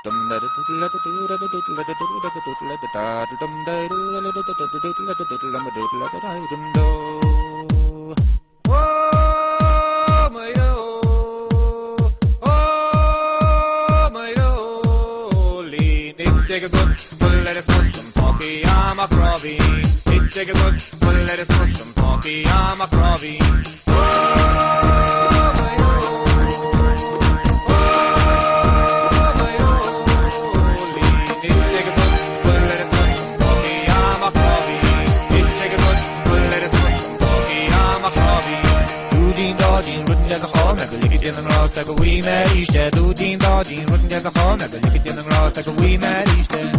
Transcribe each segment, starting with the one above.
Take a good full lettuce mushroom talkie, I'm a crobby. It take a good full lettuce mushroom talkie, I'm a crobby. Like a wee Mary's dead, Dodine Dodine, wouldn't get the home, like a lick it in the grass, like a wee Mary's dead.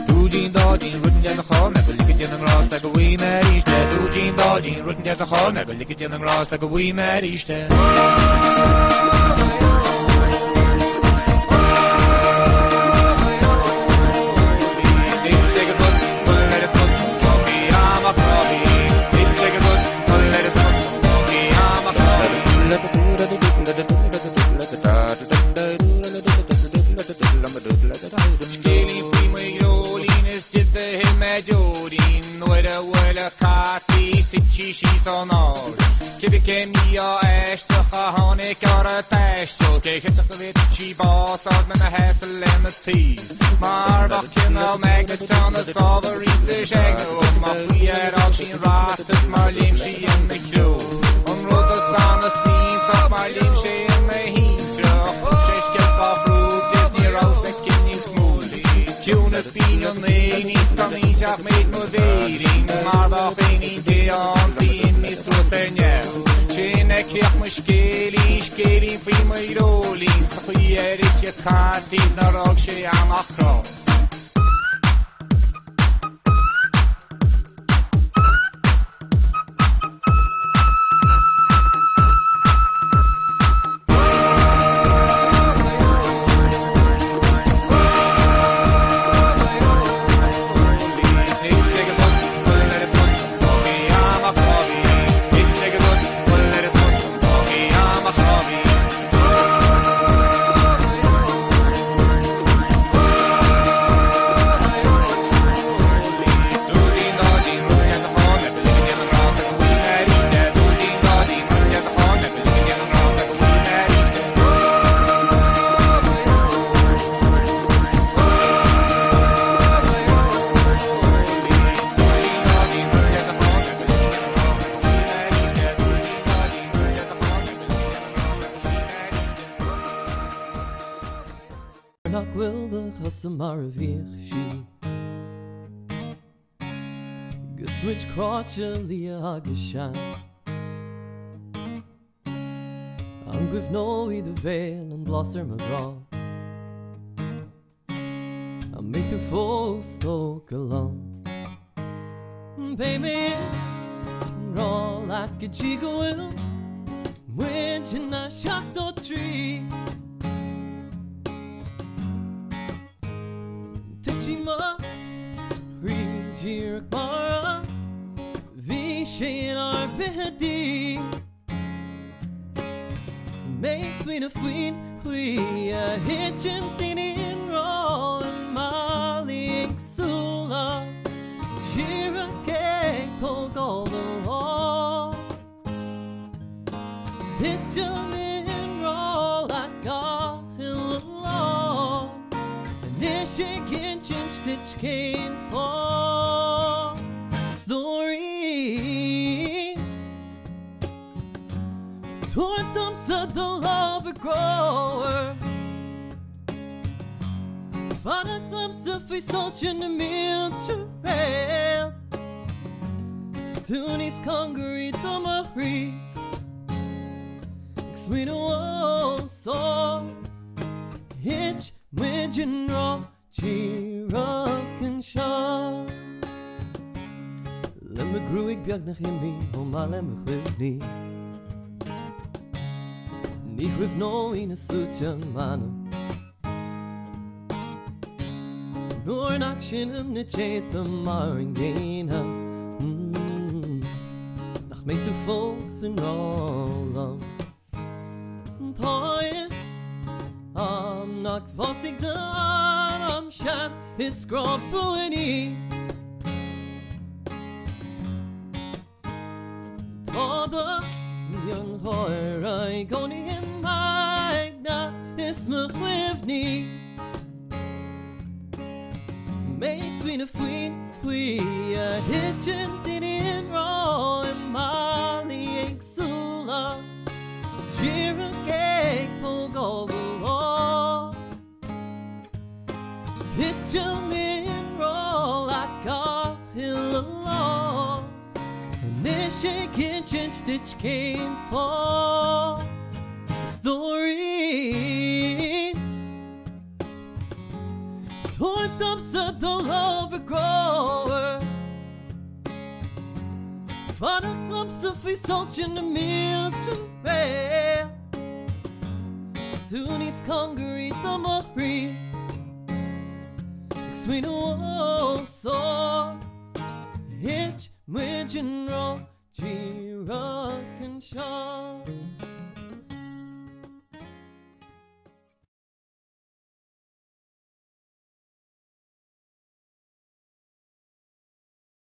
Dodine Dodine, wouldn't get the home, like a lick it in the grass, like a wee Mary's dead. Dodine Dodine, wouldn't get the home, like a lick it in the grass, like a wee Mary's dead. Skeli primajolines didde himajodin Noira wala kati sitchi shisonar Kibike mia ashtacha hane kara tashto Kekhetach vitchi basad men a hassel en a thief Marbach al magneton a sovereign de shagno Ma frier al shin ratas mar limshi in the crew Rotas an a steen tak mar limshi in the hintra Sheshkel bafrug Disney Rose en kinni smoothie Kunas pinion neins kan ich ach mit modering Marbach benin deon sin mis to sernjel Shene kirch mushkeli primai rolling Sakhierik je kartis na rog she am achro Geswitch crotchely agishan Angriff no the veil and blossom McGraw I make the foe stoke along Pay me raw like a jiggle when you not shot the tree Tichima Rijir Mara Vishin Arvedi Makes me the fleet we are hitching thin in raw and Mali Xula Shira cake told all the law Hitching in raw like God in the law And this shaking chinch stitch came for story Toward them said the love a grower Found a glimpse of his touch in the mutual rail Stoonie's Congaree the Marie Sweet oh so Hitch Widgeon Raw G-Rock and Shaw Lemme gruig bjag nach himmi Homa lemme chwilni Ich riff no in a sutjan manum Nor an action im ne cheta maringena Nach make the falls in all Toys I'm rock vossig the shan is scroll ruini. Toda young hoer I goni him magna is mchwivni. Makes me the queen, we a hitchin' in raw and Mali exula. Jira cake for gold law. Hitchin' in raw like a hill law. And this shaking chin stitch came for story. Torn up the overgrower. Father clumps of his salt in the meal to bear. Soon he's hungry, the Marie. Sweet old saw. Hitch, midge and roll, G-Rock and Shaw.